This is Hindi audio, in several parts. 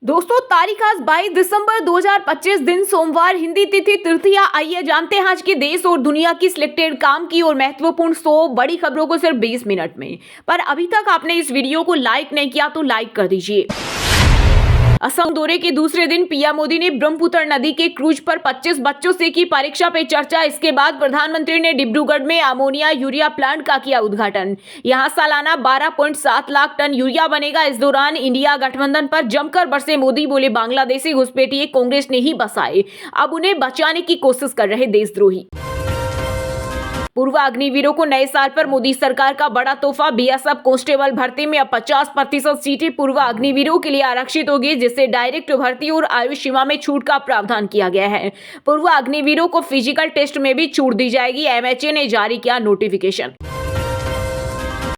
दोस्तों तारीख आज 22 दिसंबर 2025 दिन सोमवार, हिंदी तिथि तृतीया। आइए जानते हैं आज के देश और दुनिया की सिलेक्टेड काम की और महत्वपूर्ण 100 बड़ी खबरों को सिर्फ 20 मिनट में। पर अभी तक आपने इस वीडियो को लाइक नहीं किया तो लाइक कर दीजिए। असम दौरे के दूसरे दिन पीएम मोदी ने ब्रह्मपुत्र नदी के क्रूज पर 25 बच्चों से की परीक्षा पे चर्चा। इसके बाद प्रधानमंत्री ने डिब्रूगढ़ में अमोनिया यूरिया प्लांट का किया उद्घाटन। यहां सालाना 12.7 लाख टन यूरिया बनेगा। इस दौरान इंडिया गठबंधन पर जमकर बरसे मोदी, बोले बांग्लादेशी घुसपैठिए कांग्रेस ने ही बसाए, अब उन्हें बचाने की कोशिश कर रहे देशद्रोही। पूर्व अग्निवीरों को नए साल पर मोदी सरकार का बड़ा तोहफा। बीएसएफ कांस्टेबल भर्ती में अब 50% सीटें पूर्व अग्निवीरों के लिए आरक्षित होगी, जिससे डायरेक्ट भर्ती और आयु सीमा में छूट का प्रावधान किया गया है। पूर्व अग्निवीरों को फिजिकल टेस्ट में भी छूट दी जाएगी। एमएचए ने जारी किया नोटिफिकेशन।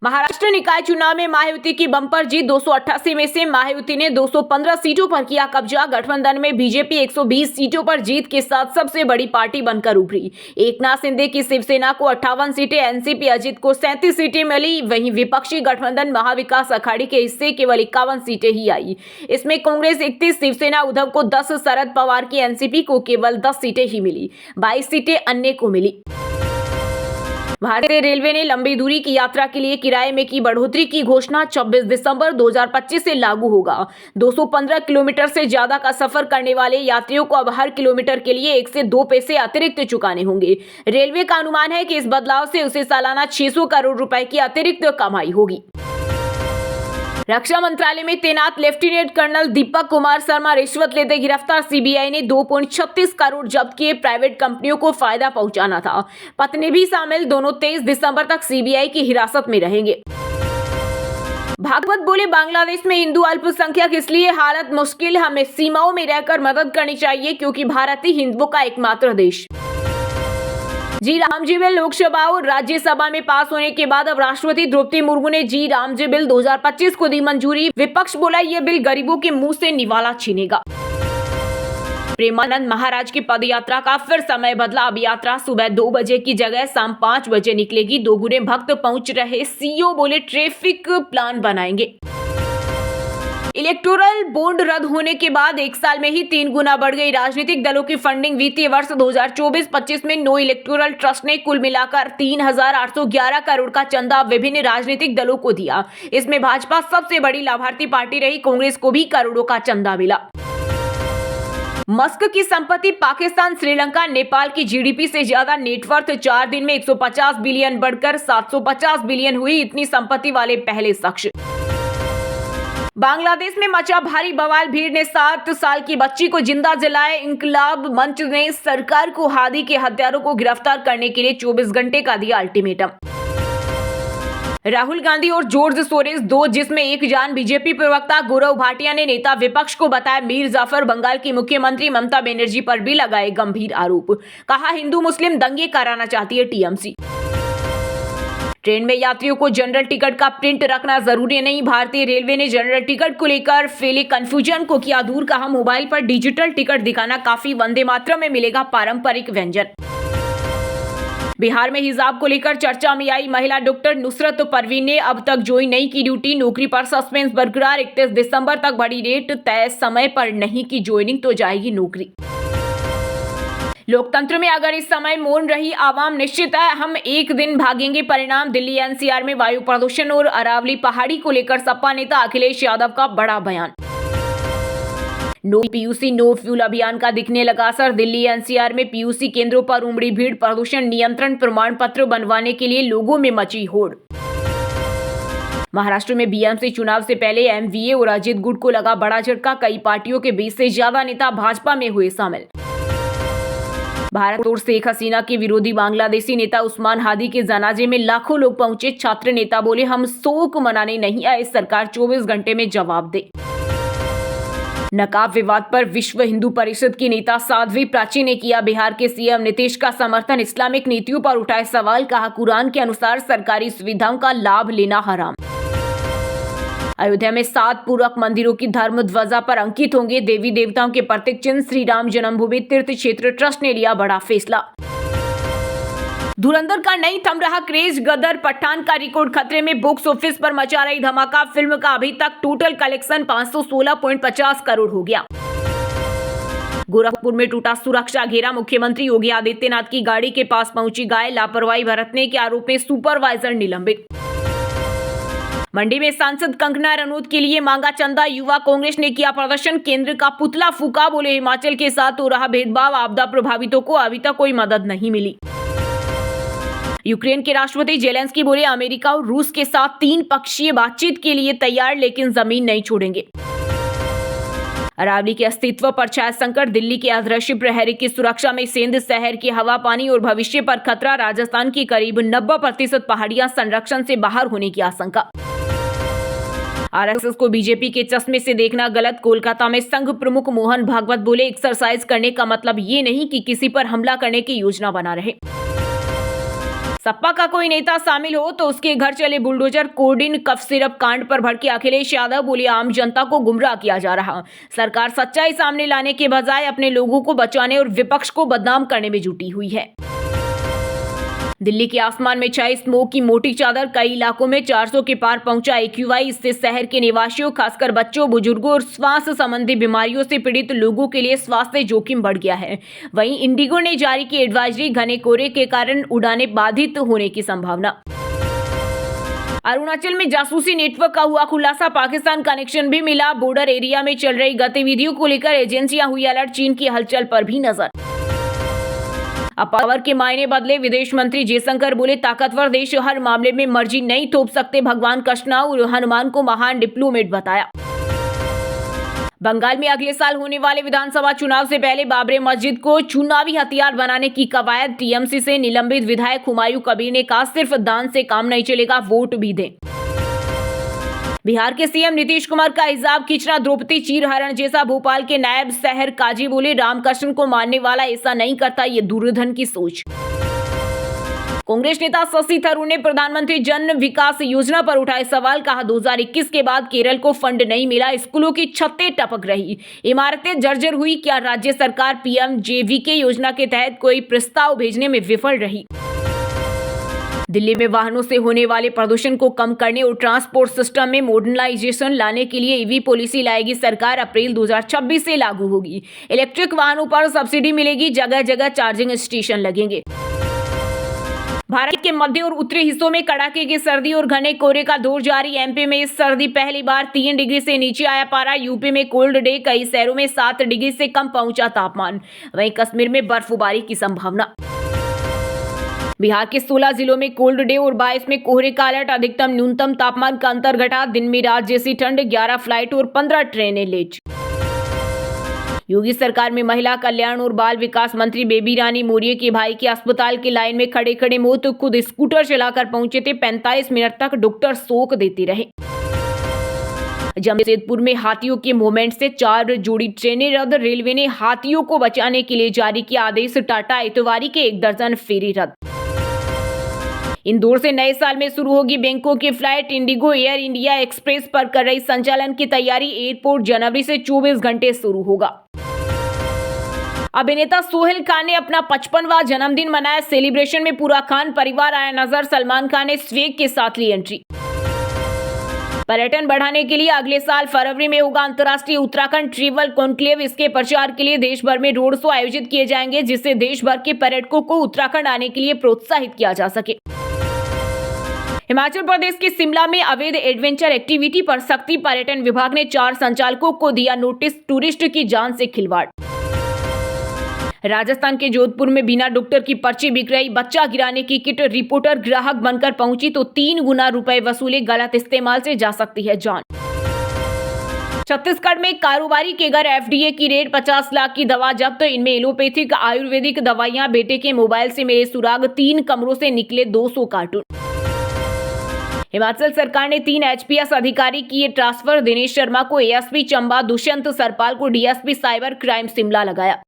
महाराष्ट्र निकाय चुनाव में महायुति की बम्पर जीत। 288 में से महायुति ने 215 सीटों पर किया कब्जा। गठबंधन में बीजेपी 120 सीटों पर जीत के साथ सबसे बड़ी पार्टी बनकर उभरी। एकनाथ शिंदे की शिवसेना को 58 सीटें, एनसीपी अजित को 37 सीटें मिली। वहीं विपक्षी गठबंधन महाविकास अघाड़ी के हिस्से केवल 51 सीटें ही आई। इसमें कांग्रेस 31, शिवसेना उद्धव को 10, शरद पवार की एनसीपी को केवल 10 सीटें ही मिली। 22 सीटें अन्य को मिली। भारतीय रेलवे ने लंबी दूरी की यात्रा के लिए किराए में की बढ़ोतरी की घोषणा। 26 दिसंबर 2025 से लागू होगा। 215 किलोमीटर से ज्यादा का सफर करने वाले यात्रियों को अब हर किलोमीटर के लिए 1 से 2 पैसे अतिरिक्त चुकाने होंगे। रेलवे का अनुमान है कि इस बदलाव से उसे सालाना 600 करोड़ रुपए की अतिरिक्त कमाई होगी। रक्षा मंत्रालय में तैनात लेफ्टिनेंट कर्नल दीपक कुमार शर्मा रिश्वत लेते गिरफ्तार। सीबीआई ने 2.36 करोड़ जब्त किए। प्राइवेट कंपनियों को फायदा पहुंचाना था। पत्नी भी शामिल। दोनों 23 दिसंबर तक सीबीआई की हिरासत में रहेंगे। भागवत बोले बांग्लादेश में हिंदू अल्पसंख्यक इसलिए हालत मुश्किल, हमें सीमाओं में रहकर मदद करनी चाहिए क्योंकि भारत ही हिंदुओं का एकमात्र देश। जी राम जी बिल लोकसभा और राज्यसभा में पास होने के बाद अब राष्ट्रपति द्रौपदी मुर्मू ने जी राम जी बिल 2025 को दी मंजूरी। विपक्ष बोला यह बिल गरीबों के मुंह से निवाला छीनेगा। प्रेमानंद महाराज की पदयात्रा का फिर समय बदला। अब यात्रा सुबह 2 बजे की जगह शाम 5 बजे निकलेगी। 2 गुने भक्त पहुंच रहे। सीईओ बोले ट्रैफिक प्लान बनाएंगे। इलेक्टोरल बॉन्ड रद्द होने के बाद 1 साल में ही 3 गुना बढ़ गई राजनीतिक दलों की फंडिंग। वित्तीय वर्ष 2024-25 में नो इलेक्टोरल ट्रस्ट ने कुल मिलाकर 3,811 करोड़ का चंदा विभिन्न राजनीतिक दलों को दिया। इसमें भाजपा सबसे बड़ी लाभार्थी पार्टी रही। कांग्रेस को भी करोड़ों का चंदा मिला। मस्क की संपत्ति पाकिस्तान, श्रीलंका, नेपाल की जीडीपी से ज्यादा नेटवर्थ। 4 दिन में 150 बिलियन बढ़कर 750 बिलियन हुई। इतनी संपत्ति वाले पहले शख्स। बांग्लादेश में मचा भारी बवाल। भीड़ ने 7 साल की बच्ची को जिंदा जलाया। इंकलाब मंच ने सरकार को हादी के हत्यारों को गिरफ्तार करने के लिए 24 घंटे का दिया अल्टीमेटम। राहुल गांधी और जॉर्ज सोरेस 2 जिसमें एक जान। बीजेपी प्रवक्ता गौरव भाटिया ने नेता विपक्ष को बताया मीर जाफर। बंगाल की मुख्यमंत्री ममता बनर्जी पर भी लगाए गंभीर आरोप। कहा हिंदू मुस्लिम दंगे कराना चाहती है टीएमसी। ट्रेन में यात्रियों को जनरल टिकट का प्रिंट रखना जरूरी नहीं। भारतीय रेलवे ने जनरल टिकट को लेकर फैले कंफ्यूजन को किया दूर। कहा मोबाइल पर डिजिटल टिकट दिखाना काफी। वंदे मातरम में मिलेगा पारंपरिक व्यंजन। बिहार में हिजाब को लेकर चर्चा में आई महिला डॉक्टर नुसरत परवीन ने अब तक ज्वाइन नहीं की ड्यूटी। नौकरी पर सस्पेंस बरकरार। 31 दिसंबर तक बढ़ी डेट। तय समय पर नहीं की ज्वाइनिंग तो जाएगी नौकरी। लोकतंत्र में अगर इस समय मौन रही आवाम, निश्चित है हम एक दिन भागेंगे परिणाम। दिल्ली एनसीआर में वायु प्रदूषण और अरावली पहाड़ी को लेकर सपा नेता अखिलेश यादव का बड़ा बयान। नो पीयूसी नो फ्यूल अभियान का दिखने लगा असर। दिल्ली एनसीआर में पीयूसी केंद्रों पर उमड़ी भीड़। प्रदूषण नियंत्रण प्रमाण पत्र बनवाने के लिए लोगों में मची होड़। महाराष्ट्र में बीएमसी चुनाव से पहले एमवीए और अजित गुट को लगा बड़ा झटका। कई पार्टियों के 20 से ज्यादा नेता भाजपा में हुए शामिल। भारत और शेख हसीना के विरोधी बांग्लादेशी नेता उस्मान हादी के जनाजे में लाखों लोग पहुंचे। छात्र नेता बोले हम शोक मनाने नहीं आए, सरकार 24 घंटे में जवाब दे। नकाब विवाद पर विश्व हिंदू परिषद की नेता साध्वी प्राची ने किया बिहार के सीएम नीतीश का समर्थन। इस्लामिक नीतियों पर उठाए सवाल। कहा कुरान के अनुसार सरकारी सुविधाओं का लाभ लेना हराम। अयोध्या में 7 पूरक मंदिरों की धर्म ध्वजा पर अंकित होंगे देवी देवताओं के प्रतीक चिन्ह। श्री राम जन्मभूमि तीर्थ क्षेत्र ट्रस्ट ने लिया बड़ा फैसला। धुरंधर का नहीं थम रहा क्रेज, गदर पठान का रिकॉर्ड खतरे में, बॉक्स ऑफिस पर मचा रही धमाका। फिल्म का अभी तक टोटल कलेक्शन 516.50 करोड़ हो गया। गोरखपुर में टूटा सुरक्षा घेरा, मुख्यमंत्री योगी आदित्यनाथ की गाड़ी के पास पहुंची गाय, लापरवाही बरतने के आरोप में सुपरवाइजर निलंबित। मंडी में सांसद कंगना रनौत के लिए मांगा चंदा, युवा कांग्रेस ने किया प्रदर्शन, केंद्र का पुतला फूका, बोले हिमाचल के साथ हो रहा भेदभाव, आपदा प्रभावितों को अभी तक कोई मदद नहीं मिली। यूक्रेन के राष्ट्रपति जेलेंस्की बोले अमेरिका और रूस के साथ 3 पक्षीय बातचीत के लिए तैयार, लेकिन जमीन नहीं छोड़ेंगे। अरावली के अस्तित्व पर छाया संकट, दिल्ली के अदृश्य प्रहरी की सुरक्षा में सेंध, शहर की हवा पानी और भविष्य पर खतरा, राजस्थान की करीब 90% पहाड़ियां संरक्षण से बाहर होने की आशंका। आरएसएस को बीजेपी के चश्मे से देखना गलत, कोलकाता में संघ प्रमुख मोहन भागवत बोले एक्सरसाइज करने का मतलब ये नहीं कि किसी पर हमला करने की योजना बना रहे। सपा का कोई नेता शामिल हो तो उसके घर चले बुलडोजर, कोडिन कफ सिरप कांड पर भड़के अखिलेश यादव बोले आम जनता को गुमराह किया जा रहा, सरकार सच्चाई सामने लाने के बजाय अपने लोगों को बचाने और विपक्ष को बदनाम करने में जुटी हुई है। दिल्ली के आसमान में छाई स्मोक की मोटी चादर, कई इलाकों में 400 के पार पहुंचा AQI, इससे शहर के निवासियों खासकर बच्चों, बुजुर्गों और श्वास संबंधी बीमारियों से पीड़ित लोगों के लिए स्वास्थ्य जोखिम बढ़ गया है। वहीं इंडिगो ने जारी की एडवाइजरी, घने कोहरे के कारण उड़ानें बाधित होने की संभावना। अरुणाचल में जासूसी नेटवर्क का हुआ खुलासा, पाकिस्तान कनेक्शन भी मिला, बॉर्डर एरिया में चल रही गतिविधियों को लेकर एजेंसियां हुई अलर्ट, चीन की हलचल पर भी नजर। अब पावर के मायने बदले, विदेश मंत्री जयशंकर बोले ताकतवर देश हर मामले में मर्जी नहीं थोप सकते, भगवान कृष्णा और हनुमान को महान डिप्लोमेट बताया। बंगाल में अगले साल होने वाले विधानसभा चुनाव से पहले बाबरी मस्जिद को चुनावी हथियार बनाने की कवायद, टीएमसी से निलंबित विधायक हुमायूं कबीर ने कहा सिर्फ दान से काम नहीं चलेगा, वोट भी दें। बिहार के सीएम नीतीश कुमार का हिजाब खींचना द्रौपदी चीरहरण जैसा, भोपाल के नायब शहर काजी बोले रामकृष्ण को मानने वाला ऐसा नहीं करता, ये दुर्योधन की सोच। कांग्रेस नेता शशि थरूर ने प्रधानमंत्री जन विकास योजना पर उठाए सवाल, कहा 2021 के बाद केरल को फंड नहीं मिला, स्कूलों की छतें टपक रही, इमारतें जर्जर हुई, क्या राज्य सरकार PMJVK योजना के तहत कोई प्रस्ताव भेजने में विफल रही। दिल्ली में वाहनों से होने वाले प्रदूषण को कम करने और ट्रांसपोर्ट सिस्टम में मॉडर्नाइजेशन लाने के लिए EV पॉलिसी लाएगी सरकार, अप्रैल 2026 से लागू होगी। इलेक्ट्रिक वाहनों पर सब्सिडी मिलेगी, जगह जगह चार्जिंग स्टेशन लगेंगे। भारत के मध्य और उत्तरी हिस्सों में कड़ाके की सर्दी और घने कोहरे का दौर जारी, MP में इस सर्दी पहली बार 3 डिग्री से नीचे आया पारा, यूपी में कोल्ड डे, कई शहरों में 7 डिग्री से कम पहुंचा तापमान, वहीं कश्मीर में बर्फबारी की संभावना। बिहार के 16 जिलों में कोल्ड डे और 22 में कोहरे का अलर्ट, अधिकतम न्यूनतम तापमान का अंतर घटा, दिन में रात जैसी ठंड, 11 फ्लाइट और 15 ट्रेनें लेट। योगी सरकार में महिला कल्याण और बाल विकास मंत्री बेबी रानी मौर्य के भाई की अस्पताल की लाइन में खड़े खड़े मौत, खुद स्कूटर चलाकर पहुंचे थे, 45 मिनट तक डॉक्टर शोक देते रहे। जमशेदपुर में हाथियों के मूवमेंट से 4 जोड़ी ट्रेनें रद्द, रेलवे ने हाथियों को बचाने के लिए जारी किया आदेश, टाटा इतवारी के 1 दर्जन फेरी रद्द। इंदौर से नए साल में शुरू होगी बैंकॉक की flight, Indigo air India express पर कर रही संचालन की तैयारी, एयरपोर्ट जनवरी से 24 घंटे शुरू होगा। अभिनेता सोहेल खान ने अपना 55वां जन्मदिन मनाया, सेलिब्रेशन में पूरा खान परिवार आया नजर, सलमान खान ने स्वेग के साथ ली एंट्री। पर्यटन बढ़ाने के लिए अगले साल फरवरी में होगा अंतर्राष्ट्रीय उत्तराखंड ट्रैवल कॉन्क्लेव, इसके प्रचार के लिए देश भर में रोड शो आयोजित किए जाएंगे, जिससे देश भर के पर्यटकों को उत्तराखंड आने के लिए प्रोत्साहित किया जा सके। हिमाचल प्रदेश के शिमला में अवैध एडवेंचर एक्टिविटी पर सख्ती, पर्यटन विभाग ने 4 संचालकों को दिया नोटिस, टूरिस्ट की जान से खिलवाड़। राजस्थान के जोधपुर में बिना डॉक्टर की पर्ची बिक रही, बच्चा गिराने की किट, रिपोर्टर ग्राहक बनकर पहुंची तो 3 गुना रुपए वसूले, गलत इस्तेमाल से जा सकती है जान। छत्तीसगढ़ में कारोबारी के घर FDA की रेड, 50 लाख की दवा जब्त, इनमें एलोपैथिक आयुर्वेदिक दवाइयां, बेटे के मोबाइल से मिले सुराग, 3 कमरों से निकले 200 कार्टून। हिमाचल सरकार ने 3 HPS अधिकारी किए ट्रांसफर, दिनेश शर्मा को ASP चंबा, दुष्यंत सरपाल को DSP साइबर क्राइम शिमला लगाया।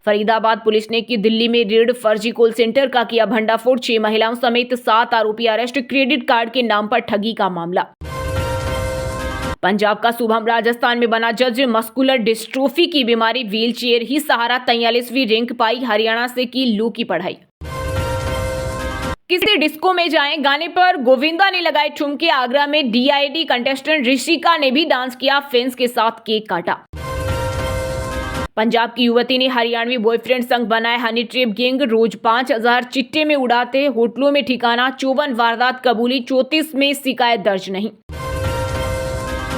फरीदाबाद पुलिस ने की दिल्ली में रेड, फर्जी कॉल सेंटर का किया भंडाफोड़, 6 महिलाओं समेत 7 आरोपी अरेस्ट, क्रेडिट कार्ड के नाम पर ठगी का मामला। पंजाब का शुभम राजस्थान में बना जज, मस्कुलर डिस्ट्रोफी की बीमारी, व्हीलचेयर ही सहारा, 43वीं रैंक पाई, हरियाणा से की लू की पढ़ाई। किसी डिस्को में जाएं, गाने पर गोविंदा ने लगाए ठुमके। आगरा में DID कंटेस्टेंट ऋषिका ने भी डांस किया, फैंस के साथ केक काटा। पंजाब की युवती ने हरियाणवी बॉयफ्रेंड संग बनाए हनी ट्रैप गैंग, रोज 5,000 चिट्टे में उड़ाते, होटलों में ठिकाना, 54 वारदात कबूली, 34 में शिकायत दर्ज नहीं।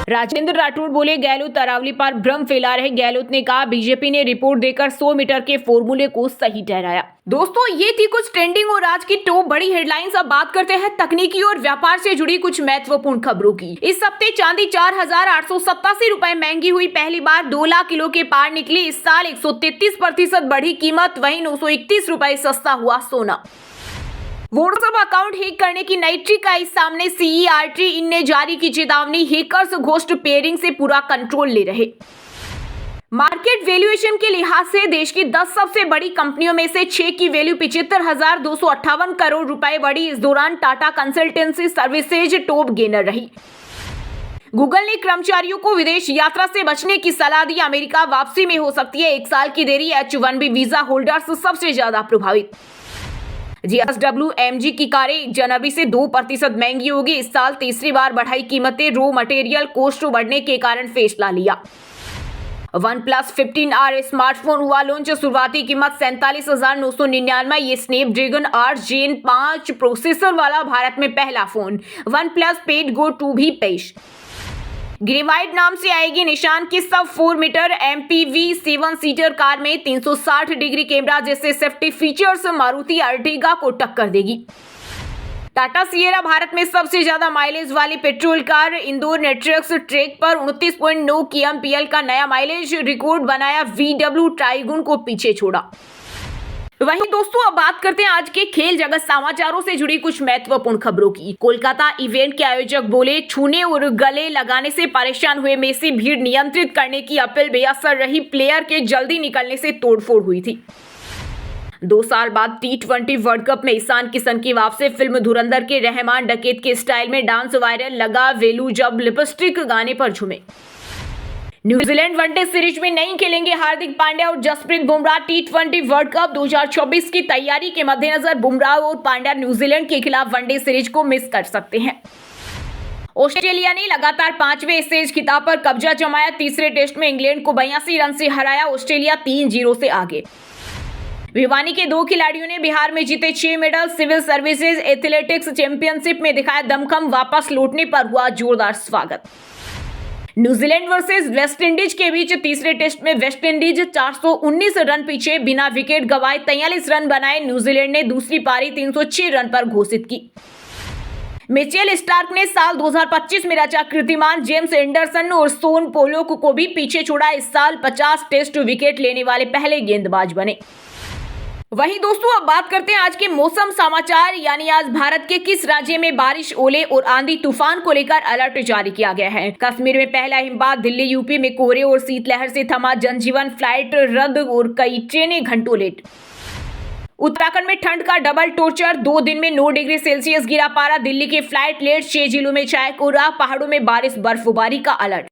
राजेंद्र राठौड़ बोले, गहलोत अरावली पर भ्रम फैला रहे। गहलोत ने कहा, बीजेपी ने रिपोर्ट देकर 100 मीटर के फॉर्मूले को सही ठहराया। दोस्तों, ये थी कुछ ट्रेंडिंग और आज की टॉप बड़ी हेडलाइंस। अब बात करते हैं तकनीकी और व्यापार से जुड़ी कुछ महत्वपूर्ण खबरों की। इस हफ्ते चांदी 4,887 रुपए महंगी हुई, पहली बार 2 लाख किलो के पार निकली। इस साल 133% बढ़ी कीमत, वहीं 931 रुपए सस्ता हुआ सोना। व्हाट्सएप अकाउंट हैक करने की नई ट्रिक आई सामने। CERT इन ने जारी की चेतावनी, हैकर्स घोस्ट पेयरिंग से पूरा कंट्रोल ले रहे। मार्केट वैल्यूएशन के लिहाज से देश की 10 सबसे बड़ी कंपनियों में से 6 की वैल्यू 75,258 करोड़ रुपए बढ़ी। इस दौरान Tata consultancy services top gainer रही। गूगल ने कर्मचारियों को विदेश यात्रा से बचने की सलाह दी, अमेरिका वापसी में हो सकती है 1 साल की देरी। H-1B वीजा होल्डर्स सबसे ज्यादा प्रभावित। JSW MG की कारें 1 जनवरी से 2% महंगी होगी। इस साल तीसरी बार बढ़ाई कीमतें, रॉ मटेरियल कॉस्ट बढ़ने के कारण फैसला लिया। OnePlus 15R स्मार्टफोन हुआ लॉन्च, शुरुआती कीमत 47,999। ये स्नैपड्रैगन 8 Gen 5 प्रोसेसर वाला भारत में पहला फोन। OnePlus Pad Go 2 भी पेश। ग्रेवाइट नाम से आएगी निशान की सब 4 मीटर MPV 7 सीटर कार में 360 डिग्री कैमरा जैसे सेफ्टी फीचर्स मारुति अर्टिगा को टक्कर देगी। टाटा सिएरा भारत में सबसे ज्यादा माइलेज वाली पेट्रोल कार, इंदौर नेट्रक्स ट्रैक पर 29.9 kmpl का नया माइलेज रिकॉर्ड बनाया। VW ट्राइगुन को पीछे छोड़ा। वहीं दोस्तों, अब बात करते हैं आज के खेल जगत समाचारों से जुड़ी कुछ महत्वपूर्ण खबरों की। कोलकाता इवेंट के आयोजक बोले, छूने और गले लगाने से परेशान हुए मेसी, भीड़ नियंत्रित करने की अपील बेअसर रही। प्लेयर के जल्दी निकलने से तोड़फोड़ हुई थी। 2 साल बाद T20 वर्ल्ड कप में ईशान किशन की वापसी। फिल्म धुरंधर के रहमान डकैत के स्टाइल में डांस वायरल, लगा वेलू जब लिपस्टिक गाने पर झूमे। न्यूजीलैंड वनडे सीरीज में नहीं खेलेंगे हार्दिक पांड्या और Jasprit Bumrah. T20 world cup 2024 की तैयारी के मद्देनजर बुमराह और पांड्या न्यूजीलैंड के खिलाफ वनडे सीरीज को मिस कर सकते हैं। ऑस्ट्रेलिया ने लगातार 5वें एशेज खिताब पर कब्जा जमाया। तीसरे टेस्ट में इंग्लैंड को 82 रन से हराया। ऑस्ट्रेलिया 3-0 से आगे। भिवानी के 2 खिलाड़ियों ने बिहार में जीते 6 medal. Civil services athletics championship में दिखाया दमखम, वापस लौटने पर हुआ जोरदार स्वागत। न्यूजीलैंड वर्सेस वेस्टइंडीज के बीच तीसरे टेस्ट में वेस्टइंडीज 419 रन पीछे बिना विकेट गंवाए 43 रन बनाए। न्यूजीलैंड ने दूसरी पारी 306 रन पर घोषित की। मिचेल स्टार्क ने साल 2025 में रचा कीर्तिमान, जेम्स एंडरसन और सोन पोलोक को भी पीछे छोड़ा। इस साल 50 टेस्ट विकेट लेने वाले पहले गेंदबाज बने। वहीं दोस्तों, अब बात करते हैं आज के मौसम समाचार, यानी आज भारत के किस राज्य में बारिश, ओले और आंधी तूफान को लेकर अलर्ट जारी किया गया है। कश्मीर में पहला हिमपात, दिल्ली यूपी में कोहरे और शीतलहर से थमा जनजीवन, फ्लाइट रद्द और कई ट्रेनें घंटों लेट। उत्तराखंड में ठंड का डबल टॉर्चर, 2 दिन में 9 डिग्री सेल्सियस गिरा पारा। दिल्ली के फ्लाइट लेट, 6 जिलों में छाया कोहरा, पहाड़ों में बारिश बर्फबारी का अलर्ट।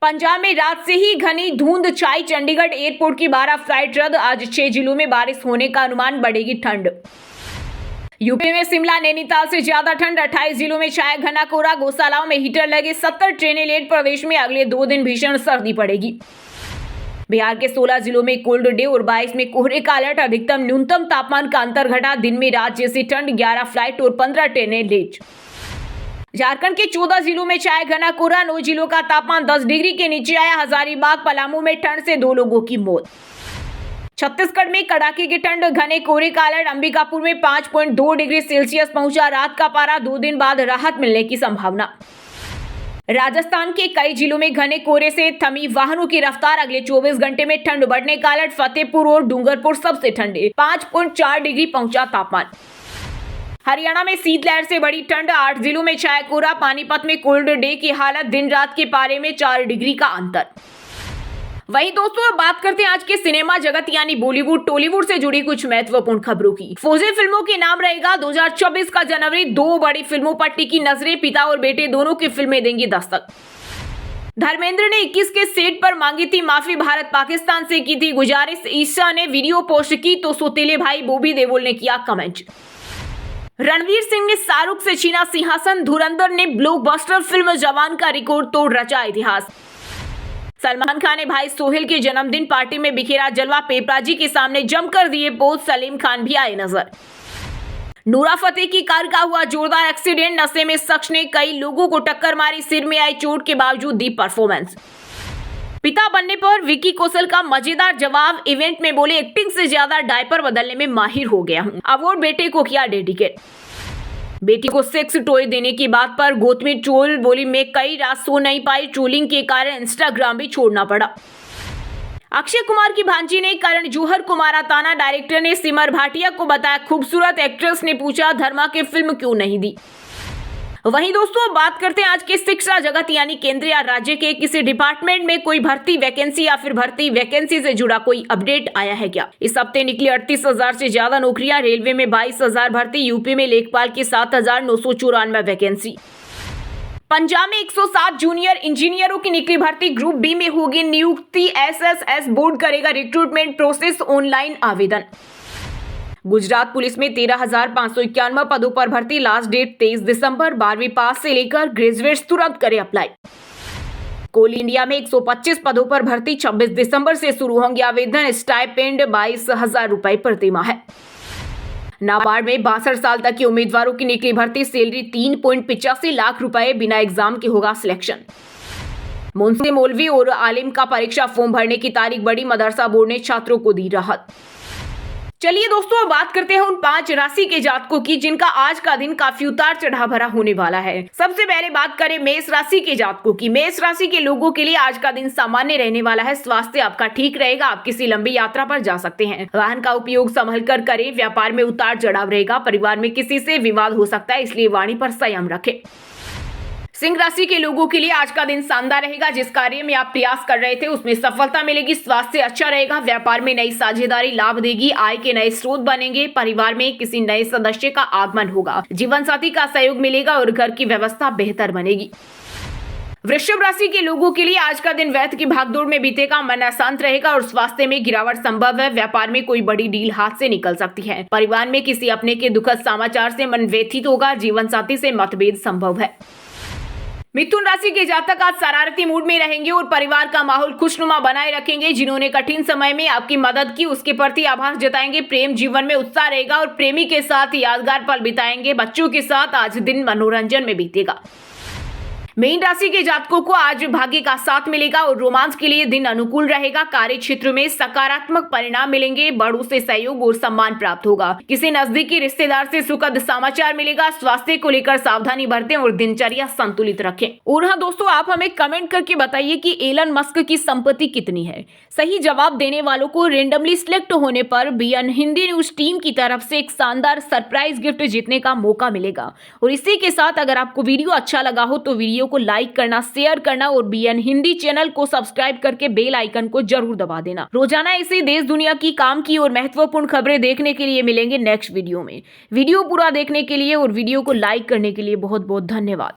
पंजाब में रात से ही घनी धुंध छाई, चंडीगढ़ एयरपोर्ट की 12 फ्लाइट रद्द। आज 6 जिलों में बारिश होने का अनुमान, बढ़ेगी ठंड। यूपी में शिमला नैनीताल से ज्यादा ठंड, 28 जिलों में छाया घना कोहरा, गौशालाओं में हीटर लगे, 70 ट्रेनें लेट। प्रदेश में अगले 2 दिन भीषण सर्दी पड़ेगी। बिहार के 16 जिलों में कोल्ड डे और 22 में कोहरे का अलर्ट। अधिकतम न्यूनतम तापमान का अंतर घटा, दिन में रात जैसी ठंड, 11 फ्लाइट और 15 ट्रेनें लेट। झारखंड के 14 जिलों में छाया घना कोहरा, 9 जिलों का तापमान 10 डिग्री के नीचे आया। हजारीबाग पलामू में ठंड से 2 लोगों की मौत। छत्तीसगढ़ में कड़ाके की ठंड, घने कोहरे का अलर्ट। अंबिकापुर में 5.2 डिग्री सेल्सियस पहुंचा रात का पारा, 2 दिन बाद राहत मिलने की संभावना। राजस्थान के कई जिलों में घने कोहरे से थमी वाहनों की रफ्तार, अगले 24 घंटे में ठंड बढ़ने का अलर्ट। फतेहपुर और डूंगरपुर सबसे ठंडे, 5.4 डिग्री पहुंचा तापमान। हरियाणा में शीतलहर से बड़ी ठंड, 8 जिलों में छाया कोहरा। पानीपत में कोल्ड डे की हालत, दिन रात के पारे में 4 डिग्री का अंतर। वहीं दोस्तों, अब बात करते हैं आज के सिनेमा जगत यानी बॉलीवुड टॉलीवुड से जुड़ी कुछ महत्वपूर्ण खबरों की। फौजी फिल्मों के नाम रहेगा 2024 का जनवरी। 2 बड़ी फिल्मों पर टिकी नजरें, पिता और बेटे दोनों की फिल्में देंगी दस्तक। धर्मेंद्र ने 21 के सेट पर मांगी थी माफी, भारत पाकिस्तान से की थी गुजारिश। ईशा ने वीडियो पोस्ट की तो सौतेले भाई बॉबी देओल ने किया कमेंट। रणवीर सिंह ने शाहरुख से छीना सिंहासन, धुरंधर ने ब्लॉकबस्टर फिल्म जवान का रिकॉर्ड तोड़ रचा इतिहास। सलमान खान ने भाई सोहेल के जन्मदिन पार्टी में बिखेरा जलवा, पेपराजी के सामने जमकर दिए पोज, सलीम खान भी आए नजर। नूरा फतेही की कार का हुआ जोरदार एक्सीडेंट, नशे में शख्स ने कई लोगों को टक्कर मारी, सिर में आई चोट के बावजूद दी परफॉर्मेंस। पिता बनने पर विकी कौशल का मजेदार जवाब, इवेंट में बोले एक्टिंग से ज्यादा डायपर बदलने में माहिर हो गया हूं। अवार्ड बेटे को किया डेडिकेट। बेटी को सेक्स टॉय देने की बात पर गौतमी ट्रोल, बोली मैं कई रात सो नहीं पाई, ट्रोलिंग के कारण इंस्टाग्राम भी छोड़ना पड़ा। अक्षय कुमार की भांजी ने करण जौहर को मारा ताना, डायरेक्टर ने सिमर भाटिया को बताया खूबसूरत, एक्ट्रेस ने पूछा धर्मा की फिल्म क्यों नहीं दी। वहीं दोस्तों बात करते हैं आज के शिक्षा जगत यानी केंद्र या राज्य के किसी डिपार्टमेंट में कोई भर्ती वैकेंसी या फिर भर्ती वैकेंसी से जुड़ा कोई अपडेट आया है क्या। इस हफ्ते निकली 38,000 से ज्यादा नौकरियां, रेलवे में 22,000 भर्ती, यूपी में लेखपाल की 7,994 वैकेंसी, पंजाब में 107 जूनियर इंजीनियरों की निकली भर्ती, ग्रुप बी में होगी नियुक्ति, एसएसएस बोर्ड करेगा रिक्रूटमेंट प्रोसेस, ऑनलाइन आवेदन। गुजरात पुलिस में 13,591 पदों पर भर्ती, लास्ट डेट 23 दिसंबर, 12वीं पास से लेकर ग्रेजुएट्स तुरंत करें अप्लाई। कोल इंडिया में 125 पदों पर भर्ती, 26 दिसंबर से शुरू होंगे आवेदन, स्टाइपेंड 22,000 रुपए प्रति माह है। नाबार्ड में 62 साल तक के उम्मीदवारों की निकली भर्ती, सैलरी 3.85 लाख रुपए, बिना एग्जाम के होगा सिलेक्शन। मुंशी मौलवी और आलिम का परीक्षा फॉर्म भरने की तारीख बढ़ी, मदरसा बोर्ड ने छात्रों को दी राहत। चलिए दोस्तों बात करते हैं उन 5 राशि के जातकों की जिनका आज का दिन काफी उतार चढ़ाव भरा होने वाला है। सबसे पहले बात करें मेष राशि के जातकों की। मेष राशि के लोगों के लिए आज का दिन सामान्य रहने वाला है। स्वास्थ्य आपका ठीक रहेगा, आप किसी लंबी यात्रा पर जा सकते हैं। वाहन का उपयोग संभल कर करें, व्यापार में उतार चढ़ाव रहेगा, परिवार में किसी से विवाद हो सकता है, इसलिए वाणी पर संयम रखें। सिंह राशि के लोगों के लिए आज का दिन शानदार रहेगा। जिस कार्य में आप प्रयास कर रहे थे उसमें सफलता मिलेगी, स्वास्थ्य अच्छा रहेगा, व्यापार में नई साझेदारी लाभ देगी, आय के नए स्रोत बनेंगे, परिवार में किसी नए सदस्य का आगमन होगा, जीवन साथी का सहयोग मिलेगा और घर की व्यवस्था बेहतर बनेगी। वृषभ राशि के लोगों के लिए आज का दिन व्यर्थ की भागदौड़ में बीतेगा, मन अशांत रहेगा और स्वास्थ्य में गिरावट संभव है। व्यापार में कोई बड़ी डील हाथ से निकल सकती है, परिवार में किसी अपने के दुखद समाचार से मन व्यथित होगा, जीवन साथी से मतभेद संभव है। मिथुन राशि के जातक आज शरारती मूड में रहेंगे और परिवार का माहौल खुशनुमा बनाए रखेंगे। जिन्होंने कठिन समय में आपकी मदद की उसके प्रति आभार जताएंगे। प्रेम जीवन में उत्साह रहेगा और प्रेमी के साथ यादगार पल बिताएंगे। बच्चों के साथ आज दिन मनोरंजन में बीतेगा। मीन राशि के जातकों को आज भाग्य का साथ मिलेगा और रोमांस के लिए दिन अनुकूल रहेगा। कार्य क्षेत्र में सकारात्मक परिणाम मिलेंगे, बड़ों से सहयोग और सम्मान प्राप्त होगा। किसी नजदीकी रिश्तेदार से सुखद समाचार मिलेगा। स्वास्थ्य को लेकर सावधानी बरतें और दिनचर्या संतुलित रखें। और हाँ दोस्तों, आप हमें कमेंट करके बताइए कि एलन मस्क की संपत्ति कितनी है। सही जवाब देने वालों को रेंडमली सिलेक्ट होने पर बीएन हिंदी न्यूज टीम की तरफ से एक शानदार सरप्राइज गिफ्ट जीतने का मौका मिलेगा। और इसी के साथ अगर आपको वीडियो अच्छा लगा हो तो वीडियो को लाइक करना, शेयर करना और बीएन हिंदी चैनल को सब्सक्राइब करके बेल आइकन को जरूर दबा देना। रोजाना ऐसे देश दुनिया की काम की और महत्वपूर्ण खबरें देखने के लिए मिलेंगे नेक्स्ट वीडियो में। वीडियो पूरा देखने के लिए और वीडियो को लाइक करने के लिए बहुत बहुत धन्यवाद।